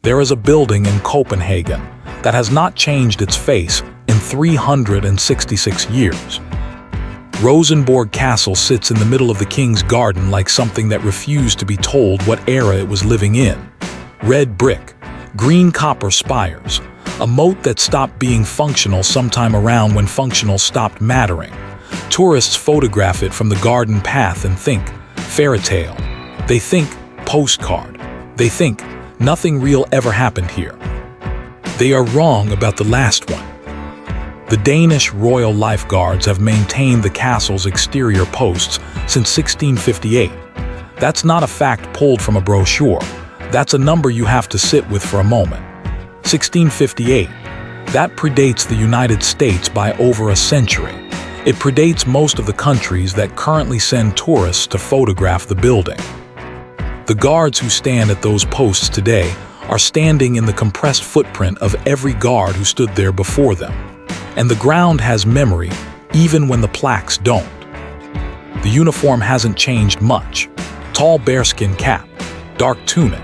There is a building in Copenhagen that has not changed its face in 366 years. Rosenborg Castle sits in the middle of the King's Garden like something that refused to be told what era it was living in. Red brick, green copper spires, a moat that stopped being functional sometime around when functional stopped mattering. Tourists photograph it from the garden path and think fairy tale. They think postcard. They think nothing real ever happened here. They are wrong about the last one. The Danish Royal Lifeguards have maintained the castle's exterior posts since 1658. That's not a fact pulled from a brochure. That's a number you have to sit with for a moment. 1658. That predates the United States by over a century. It predates most of the countries that currently send tourists to photograph the building. The guards who stand at those posts today are standing in the compressed footprint of every guard who stood there before them. And the ground has memory, even when the plaques don't. The uniform hasn't changed much. Tall bearskin cap, dark tunic,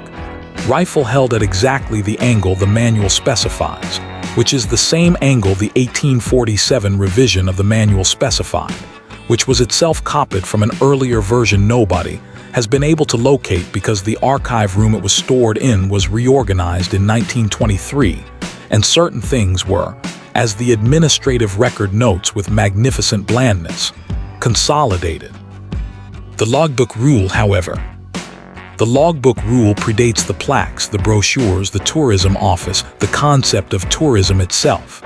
rifle held at exactly the angle the manual specifies, which is the same angle the 1847 revision of the manual specified, which was itself copied from an earlier version nobody has been able to locate because the archive room it was stored in was reorganized in 1923, and certain things were, as the administrative record notes with magnificent blandness, consolidated. The logbook rule, however. The logbook rule predates the plaques, the brochures, the tourism office, the concept of tourism itself.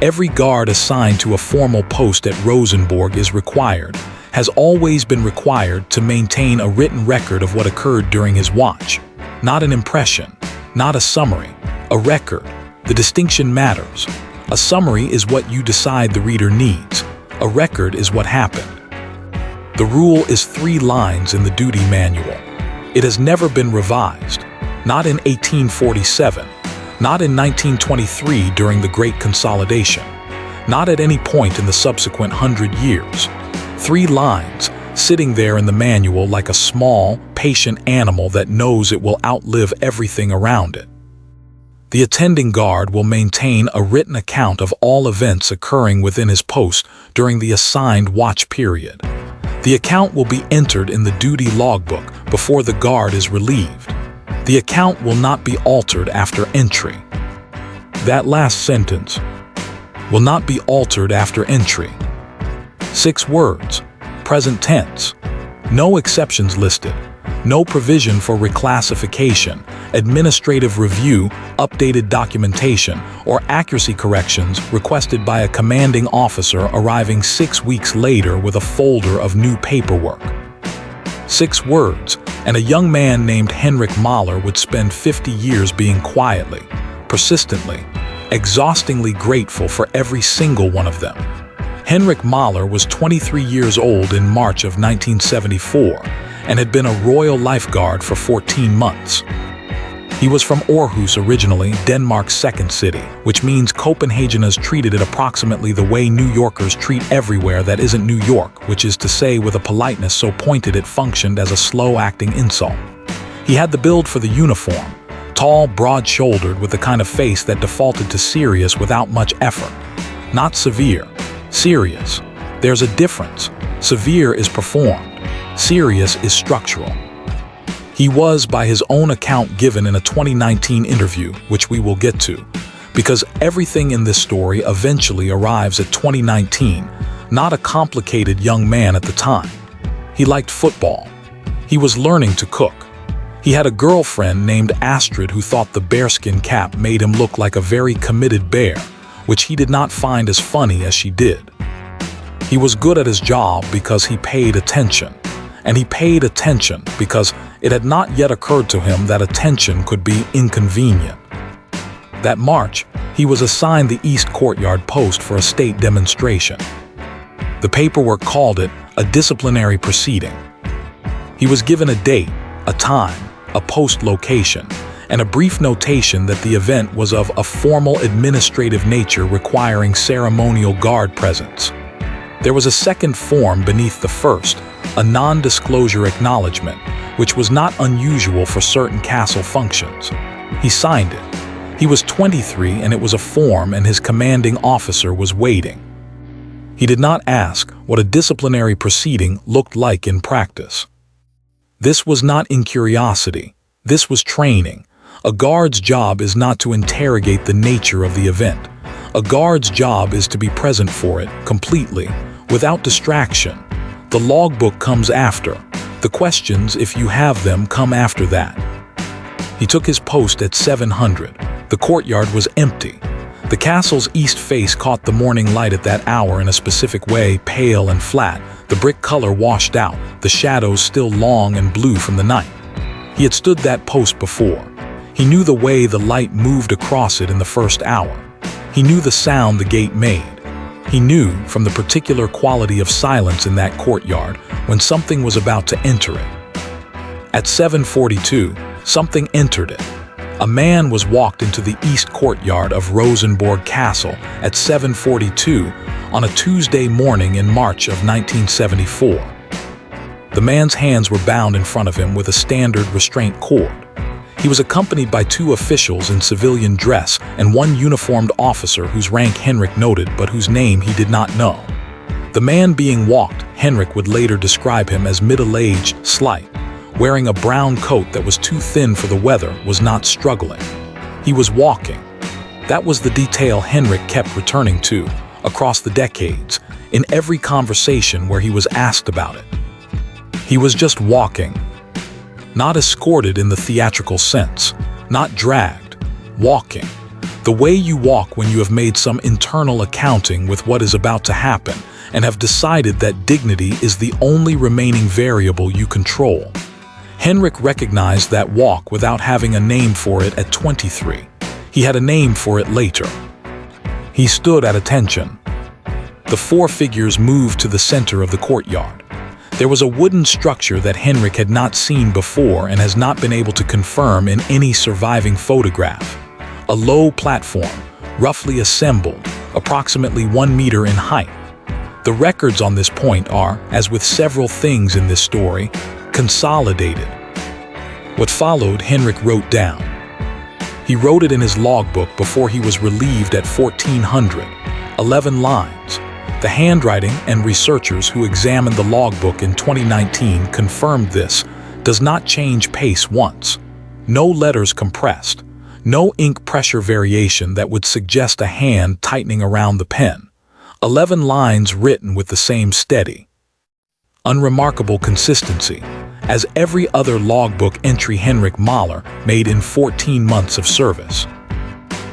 Every guard assigned to a formal post at Rosenborg is required, has always been required to maintain a written record of what occurred during his watch. Not an impression, not a summary, a record. The distinction matters. A summary is what you decide the reader needs. A record is what happened. The rule is 3 lines in the duty manual. It has never been revised. Not in 1847, not in 1923 during the Great Consolidation, not at any point in the subsequent 100 years. 3 lines, sitting there in the manual like a small, patient animal that knows it will outlive everything around it. The attending guard will maintain a written account of all events occurring within his post during the assigned watch period. The account will be entered in the duty logbook before the guard is relieved. The account will not be altered after entry. That last sentence will not be altered after entry. 6 words, present tense, no exceptions listed, no provision for reclassification, administrative review, updated documentation, or accuracy corrections requested by a commanding officer arriving 6 weeks later with a folder of new paperwork. 6 words, and a young man named Henrik Mahler would spend 50 years being quietly, persistently, exhaustingly grateful for every single one of them. Henrik Mahler was 23 years old in March of 1974 and had been a Royal Lifeguard for 14 months. He was from Aarhus originally, Denmark's second city, which means Copenhageners treated it approximately the way New Yorkers treat everywhere that isn't New York, which is to say with a politeness so pointed it functioned as a slow-acting insult. He had the build for the uniform, tall, broad-shouldered with the kind of face that defaulted to serious without much effort. Not severe. Serious. There's a difference. Severe is performed. Serious is structural. He was, by his own account given in a 2019 interview, which we will get to, because everything in this story eventually arrives at 2019, not a complicated young man at the time. He liked football. He was learning to cook. He had a girlfriend named Astrid who thought the bearskin cap made him look like a very committed bear, which he did not find as funny as she did. He was good at his job because he paid attention, and he paid attention because it had not yet occurred to him that attention could be inconvenient. That March, he was assigned the East Courtyard post for a state demonstration. The paperwork called it a disciplinary proceeding. He was given a date, a time, a post location, and a brief notation that the event was of a formal administrative nature requiring ceremonial guard presence. There was a second form beneath the first, a non-disclosure acknowledgement, which was not unusual for certain castle functions. He signed it. He was 23 and it was a form, and his commanding officer was waiting. He did not ask what a disciplinary proceeding looked like in practice. This was not incuriosity. This was training. A guard's job is not to interrogate the nature of the event. A guard's job is to be present for it, completely, without distraction. The logbook comes after. The questions, if you have them, come after that. He took his post at 700. The courtyard was empty. The castle's east face caught the morning light at that hour in a specific way, pale and flat, the brick color washed out, the shadows still long and blue from the night. He had stood that post before. He knew the way the light moved across it in the first hour. He knew the sound the gate made. He knew, from the particular quality of silence in that courtyard, when something was about to enter it. At 7:42, something entered it. A man was walked into the east courtyard of Rosenborg Castle at 7:42 on a Tuesday morning in March of 1974. The man's hands were bound in front of him with a standard restraint cord. He was accompanied by two officials in civilian dress and one uniformed officer whose rank Henrik noted but whose name he did not know. The man being walked, Henrik would later describe him as middle-aged, slight, wearing a brown coat that was too thin for the weather, was not struggling. He was walking. That was the detail Henrik kept returning to, across the decades, in every conversation where he was asked about it. He was just walking. Not escorted in the theatrical sense, not dragged, walking. The way you walk when you have made some internal accounting with what is about to happen and have decided that dignity is the only remaining variable you control. Henrik recognized that walk without having a name for it at 23. He had a name for it later. He stood at attention. The four figures moved to the center of the courtyard. There was a wooden structure that Henrik had not seen before and has not been able to confirm in any surviving photograph. A low platform, roughly assembled, approximately 1 meter in height. The records on this point are, as with several things in this story, consolidated. What followed, Henrik wrote down. He wrote it in his logbook before he was relieved at 1400, 11 lines. The handwriting and researchers who examined the logbook in 2019 confirmed this does not change pace once. No letters compressed, no ink pressure variation that would suggest a hand tightening around the pen. 11 lines written with the same steady, unremarkable consistency as every other logbook entry Henrik Mahler made in 14 months of service.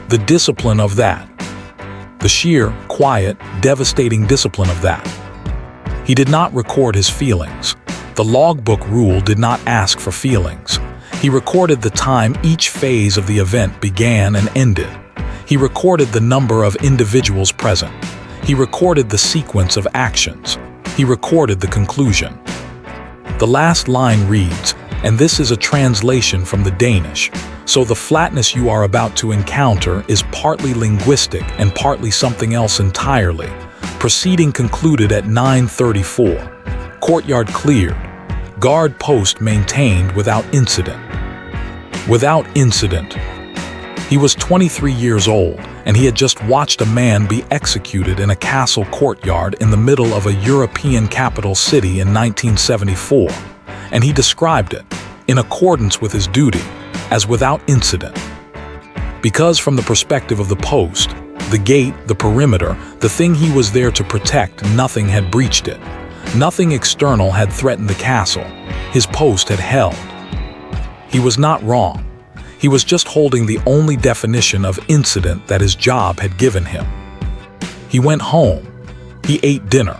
The discipline of that. The sheer, quiet, devastating discipline of that. He did not record his feelings. The logbook rule did not ask for feelings. He recorded the time each phase of the event began and ended. He recorded the number of individuals present. He recorded the sequence of actions. He recorded the conclusion. The last line reads, and this is a translation from the Danish, so the flatness you are about to encounter is partly linguistic and partly something else entirely. Proceeding concluded at 9:34. Courtyard cleared. Guard post maintained without incident. Without incident. He was 23 years old, and he had just watched a man be executed in a castle courtyard in the middle of a European capital city in 1974, and he described it, in accordance with his duty, as without incident. Because from the perspective of the post, the gate, the perimeter, the thing he was there to protect, nothing had breached it. Nothing external had threatened the castle. His post had held. He was not wrong. He was just holding the only definition of incident that his job had given him. He went home. He ate dinner.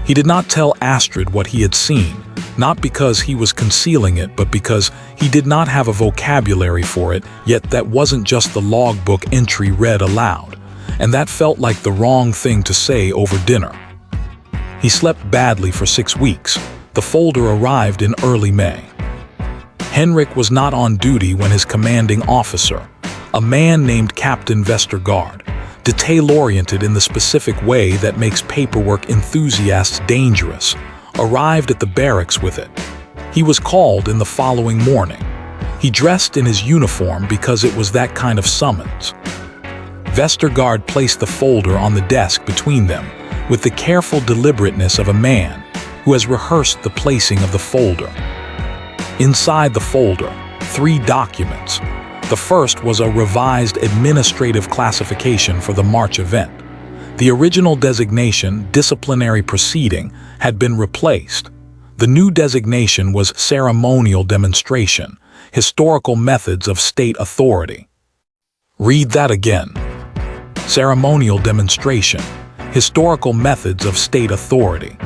He did not tell Astrid what he had seen, not because he was concealing it, but because he did not have a vocabulary for it, yet that wasn't just the logbook entry read aloud, and that felt like the wrong thing to say over dinner. He slept badly for 6 weeks. The folder arrived in early May. Henrik was not on duty when his commanding officer, a man named Captain Vestergaard, detail-oriented in the specific way that makes paperwork enthusiasts dangerous, arrived at the barracks with it. He was called in the following morning. He dressed in his uniform because it was that kind of summons. Vestergaard placed the folder on the desk between them with the careful deliberateness of a man who has rehearsed the placing of the folder. Inside the folder, 3 documents. The first was a revised administrative classification for the March event. The original designation, disciplinary proceeding, had been replaced. The new designation was ceremonial demonstration, historical methods of state authority. Read that again. Ceremonial demonstration, historical methods of state authority.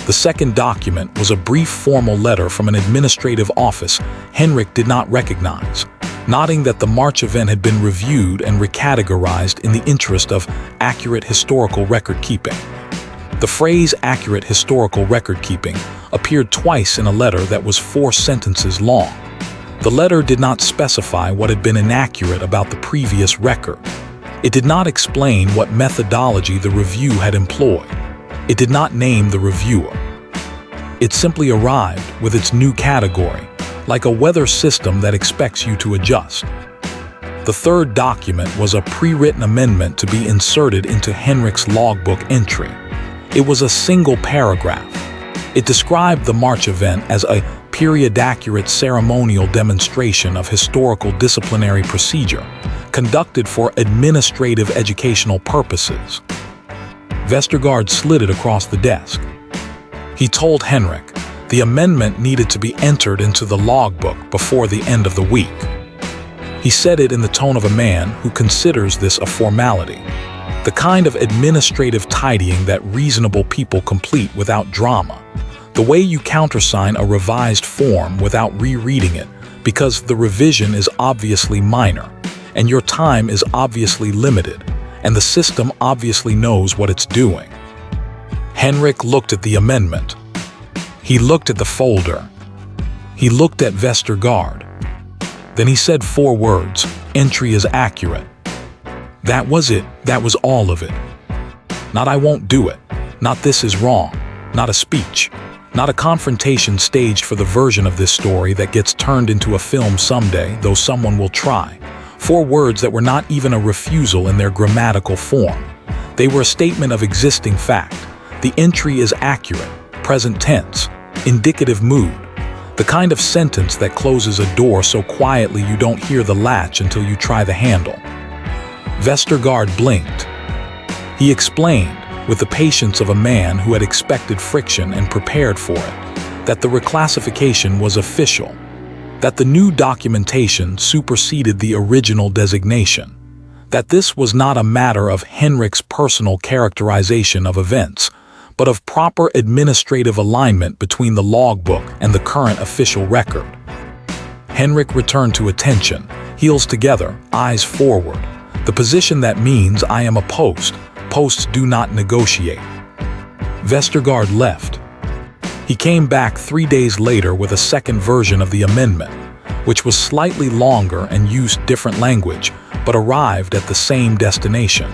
The second document was a brief formal letter from an administrative office Henrik did not recognize, noting that the March event had been reviewed and recategorized in the interest of accurate historical record-keeping. The phrase accurate historical record-keeping appeared twice in a letter that was 4 sentences long. The letter did not specify what had been inaccurate about the previous record. It did not explain what methodology the review had employed. It did not name the reviewer. It simply arrived with its new category, like a weather system that expects you to adjust. The third document was a pre-written amendment to be inserted into Henrik's logbook entry. It was a single paragraph. It described the March event as a period-accurate ceremonial demonstration of historical disciplinary procedure, conducted for administrative educational purposes. Vestergaard slid it across the desk. He told Henrik the amendment needed to be entered into the logbook before the end of the week. He said it in the tone of a man who considers this a formality, the kind of administrative tidying that reasonable people complete without drama, the way you countersign a revised form without rereading it because the revision is obviously minor, and your time is obviously limited, and the system obviously knows what it's doing. Henrik looked at the amendment. He looked at the folder. He looked at Vestergaard. Then he said 4 words, "Entry is accurate." That was it. That was all of it. Not "I won't do it." Not "this is wrong." Not a speech. Not a confrontation staged for the version of this story that gets turned into a film someday, though someone will try. 4 words that were not even a refusal in their grammatical form. They were a statement of existing fact. The entry is accurate, present tense, indicative mood. The kind of sentence that closes a door so quietly you don't hear the latch until you try the handle. Vestergaard blinked. He explained, with the patience of a man who had expected friction and prepared for it, that the reclassification was official, that the new documentation superseded the original designation, that this was not a matter of Henrik's personal characterization of events, but of proper administrative alignment between the logbook and the current official record. Henrik returned to attention, heels together, eyes forward, the position that means I am a post. Posts do not negotiate. Vestergaard left. He came back 3 days later with a second version of the amendment, which was slightly longer and used different language, but arrived at the same destination.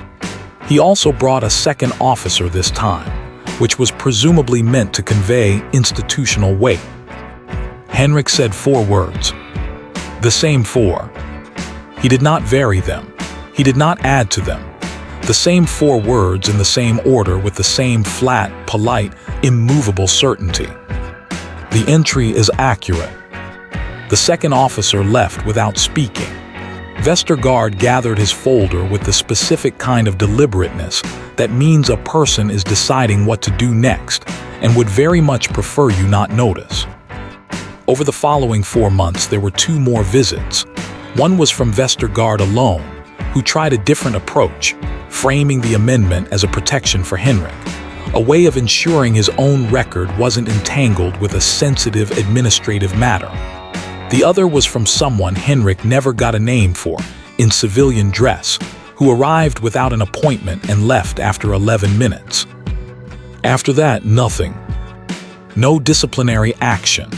He also brought a second officer this time, which was presumably meant to convey institutional weight. Henrik said 4 words. The same 4. He did not vary them. He did not add to them. The same 4 words in the same order with the same flat, polite, immovable certainty. The entry is accurate. The second officer left without speaking. Vestergaard gathered his folder with the specific kind of deliberateness that means a person is deciding what to do next and would very much prefer you not notice. Over the following 4 months, there were 2 more visits. One was from Vestergaard alone, who tried a different approach, framing the amendment as a protection for Henrik, a way of ensuring his own record wasn't entangled with a sensitive administrative matter. The other was from someone Henrik never got a name for, in civilian dress, who arrived without an appointment and left after 11 minutes. After that, nothing. No disciplinary action,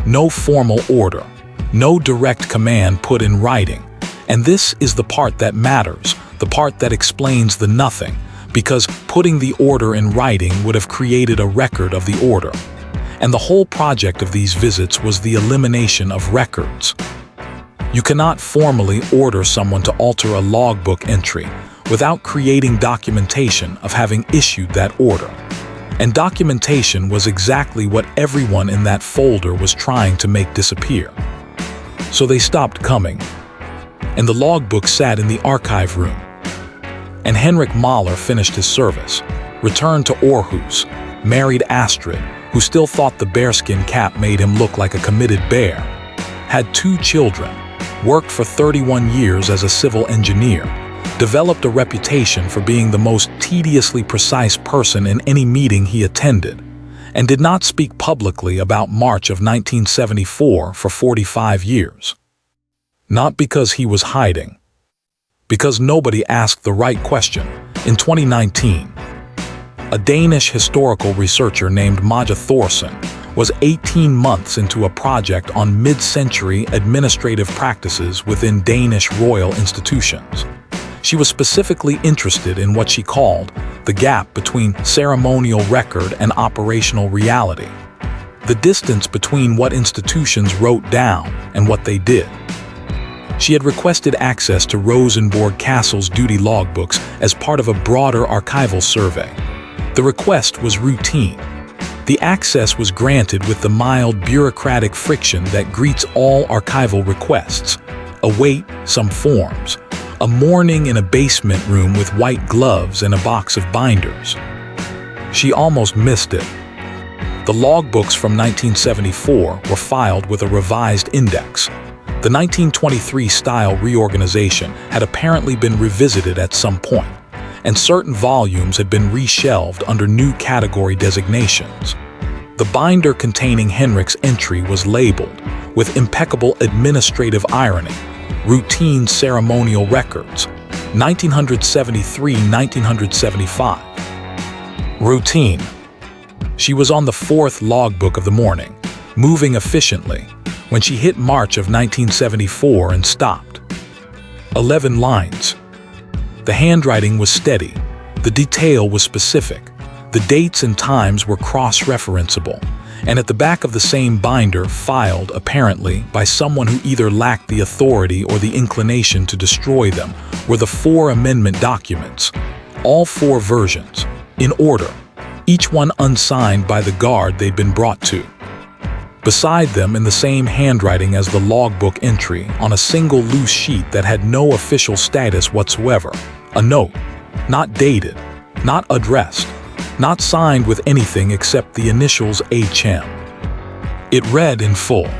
no formal order, no direct command put in writing. And this is the part that matters, the part that explains the nothing, because putting the order in writing would have created a record of the order. And the whole project of these visits was the elimination of records. You cannot formally order someone to alter a logbook entry without creating documentation of having issued that order. And documentation was exactly what everyone in that folder was trying to make disappear. So they stopped coming, and the logbook sat in the archive room. And Henrik Mahler finished his service, returned to Aarhus, married Astrid, who still thought the bearskin cap made him look like a committed bear, had 2 children, worked for 31 years as a civil engineer, developed a reputation for being the most tediously precise person in any meeting he attended, and did not speak publicly about March of 1974 for 45 years. Not because he was hiding, because nobody asked the right question. In 2019, a Danish historical researcher named Maja Thorsen was 18 months into a project on mid-century administrative practices within Danish royal institutions. She was specifically interested in what she called the gap between ceremonial record and operational reality, the distance between what institutions wrote down and what they did. She had requested access to Rosenborg Castle's duty logbooks as part of a broader archival survey. The request was routine. The access was granted with the mild bureaucratic friction that greets all archival requests: a wait, some forms, a morning in a basement room with white gloves and a box of binders. She almost missed it. The logbooks from 1974 were filed with a revised index. The 1923-style reorganization had apparently been revisited at some point, and certain volumes had been reshelved under new category designations. The binder containing Henrik's entry was labeled, with impeccable administrative irony, Routine Ceremonial Records, 1973-1975. Routine. She was on the 4th logbook of the morning, moving efficiently, when she hit March of 1974 and stopped. 11 lines. The handwriting was steady, the detail was specific, the dates and times were cross-referenceable, and at the back of the same binder, filed, apparently, by someone who either lacked the authority or the inclination to destroy them, were the 4 amendment documents, all 4 versions, in order, each one unsigned by the guard they'd been brought to. Beside them, in the same handwriting as the logbook entry, on a single loose sheet that had no official status whatsoever, a note, not dated, not addressed, not signed with anything except the initials HM. It read in full: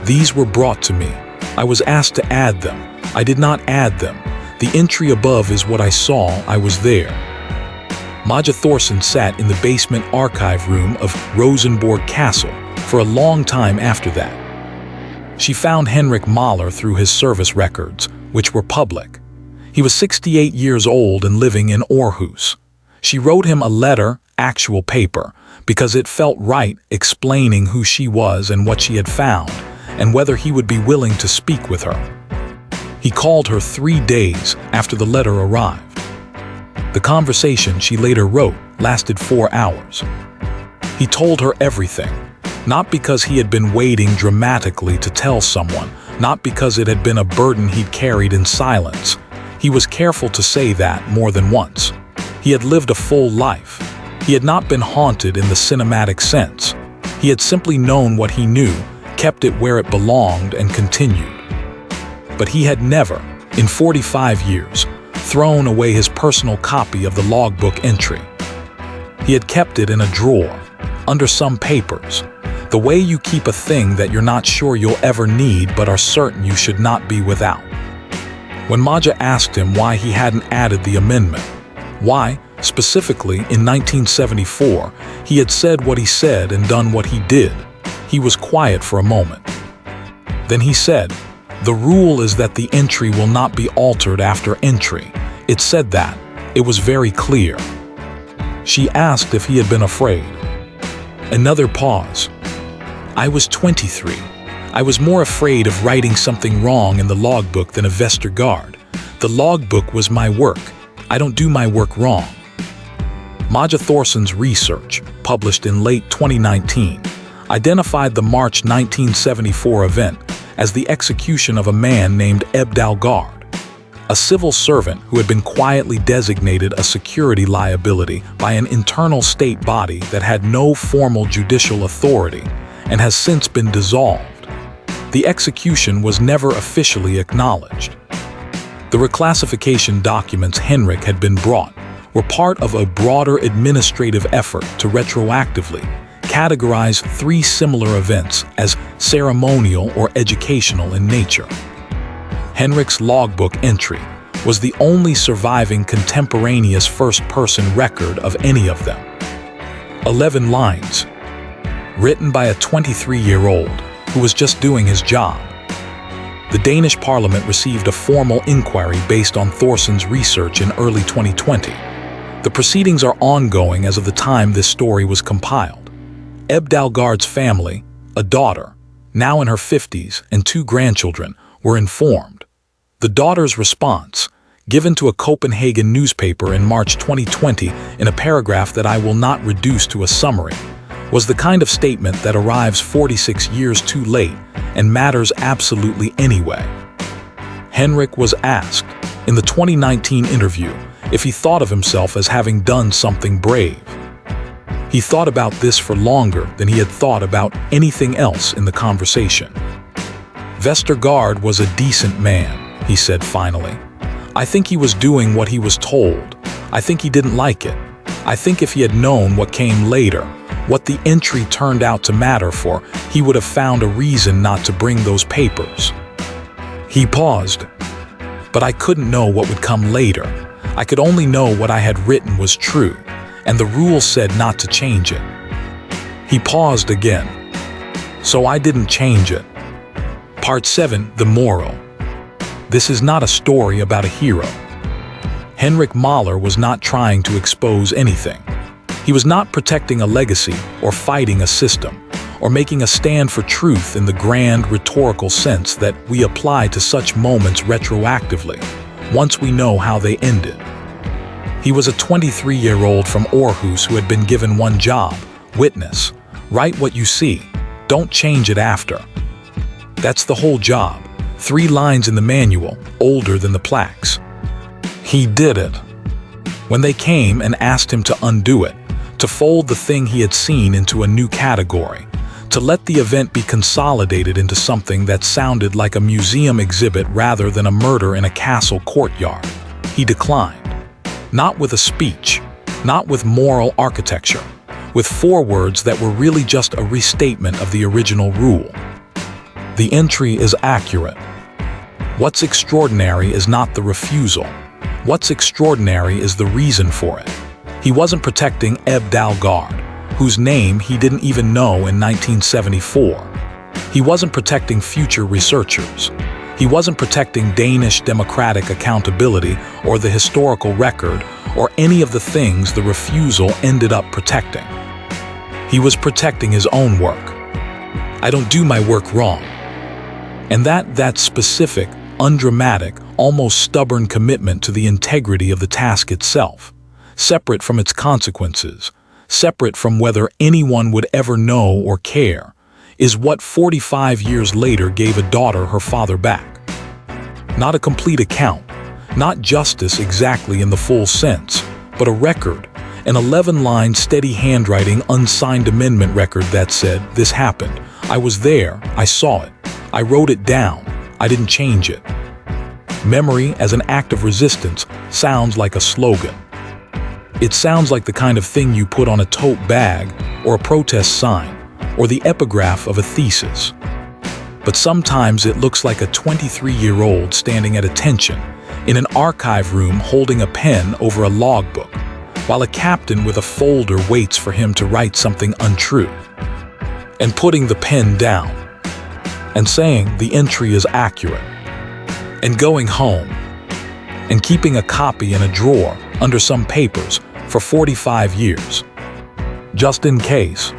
"These were brought to me. I was asked to add them. I did not add them. The entry above is what I saw. I was there." Maja Thorsen sat in the basement archive room of Rosenborg Castle for a long time after that. She found Henrik Mahler through his service records, which were public. He was 68 years old and living in Aarhus. She wrote him a letter, actual paper, because it felt right, explaining who she was and what she had found, and whether he would be willing to speak with her. He called her 3 days after the letter arrived. The conversation, she later wrote, lasted 4 hours. He told her everything, not because he had been waiting dramatically to tell someone, not because it had been a burden he'd carried in silence. He was careful to say that more than once. He had lived a full life. He had not been haunted in the cinematic sense. He had simply known what he knew, kept it where it belonged, and continued. But he had never, in 45 years, thrown away his personal copy of the logbook entry. He had kept it in a drawer, under some papers, the way you keep a thing that you're not sure you'll ever need but are certain you should not be without. When Maja asked him why he hadn't added the amendment, why, specifically in 1974, he had said what he said and done what he did, he was quiet for a moment. Then he said, "The rule is that the entry will not be altered after entry." It said that. It was very clear. She asked if he had been afraid. Another pause. "I was 23. I was more afraid of writing something wrong in the logbook than a Vestergaard. The logbook was my work. I don't do my work wrong." Maja Thorsen's research, published in late 2019, identified the March 1974 event as the execution of a man named Abdalgard, a civil servant who had been quietly designated a security liability by an internal state body that had no formal judicial authority and has since been dissolved. The execution was never officially acknowledged. The reclassification documents Henrik had been brought were part of a broader administrative effort to retroactively categorize 3 similar events as ceremonial or educational in nature. Henrik's logbook entry was the only surviving contemporaneous first-person record of any of them. 11 lines, written by a 23-year-old who was just doing his job. The Danish parliament received a formal inquiry based on Thorson's research in early 2020. The proceedings are ongoing as of the time this story was compiled. Abdalgard's family, a daughter, now in her 50s, and 2 grandchildren, were informed. The daughter's response, given to a Copenhagen newspaper in March 2020 in a paragraph that I will not reduce to a summary, was the kind of statement that arrives 46 years too late and matters absolutely anyway. Henrik was asked, in the 2019 interview, if he thought of himself as having done something brave. He thought about this for longer than he had thought about anything else in the conversation. Vestergaard was a decent man, he said finally. I think he was doing what he was told. I think he didn't like it. I think if he had known what came later, what the entry turned out to matter for, he would have found a reason not to bring those papers. He paused. But I couldn't know what would come later. I could only know what I had written was true, and the rules said not to change it. He paused again. So I didn't change it. Part 7, the moral. This is not a story about a hero. Henrik Mahler was not trying to expose anything. He was not protecting a legacy or fighting a system, or making a stand for truth in the grand rhetorical sense that we apply to such moments retroactively, once we know how they ended. He was a 23-year-old from Aarhus who had been given one job: witness. Write what you see. Don't change it after. That's the whole job. 3 lines in the manual, older than the plaques. He did it. When they came and asked him to undo it, to fold the thing he had seen into a new category, to let the event be consolidated into something that sounded like a museum exhibit rather than a murder in a castle courtyard, he declined. Not with a speech, not with moral architecture, with 4 words that were really just a restatement of the original rule. The entry is accurate. What's extraordinary is not the refusal. What's extraordinary is the reason for it. He wasn't protecting Abdalgard, whose name he didn't even know in 1974. He wasn't protecting future researchers. He wasn't protecting Danish democratic accountability or the historical record or any of the things the refusal ended up protecting. He was protecting his own work. I don't do my work wrong. And that specific, undramatic, almost stubborn commitment to the integrity of the task itself, separate from its consequences, separate from whether anyone would ever know or care, is what 45 years later gave a daughter her father back. Not a complete account, not justice exactly in the full sense, but a record, an 11-line steady handwriting unsigned amendment record that said, "This happened. I was there. I saw it. I wrote it down. I didn't change it." Memory as an act of resistance sounds like a slogan. It sounds like the kind of thing you put on a tote bag or a protest sign or the epigraph of a thesis. But sometimes it looks like a 23-year-old standing at attention in an archive room holding a pen over a logbook, while a captain with a folder waits for him to write something untrue, and putting the pen down, and saying the entry is accurate, and going home, and keeping a copy in a drawer under some papers for 45 years, just in case.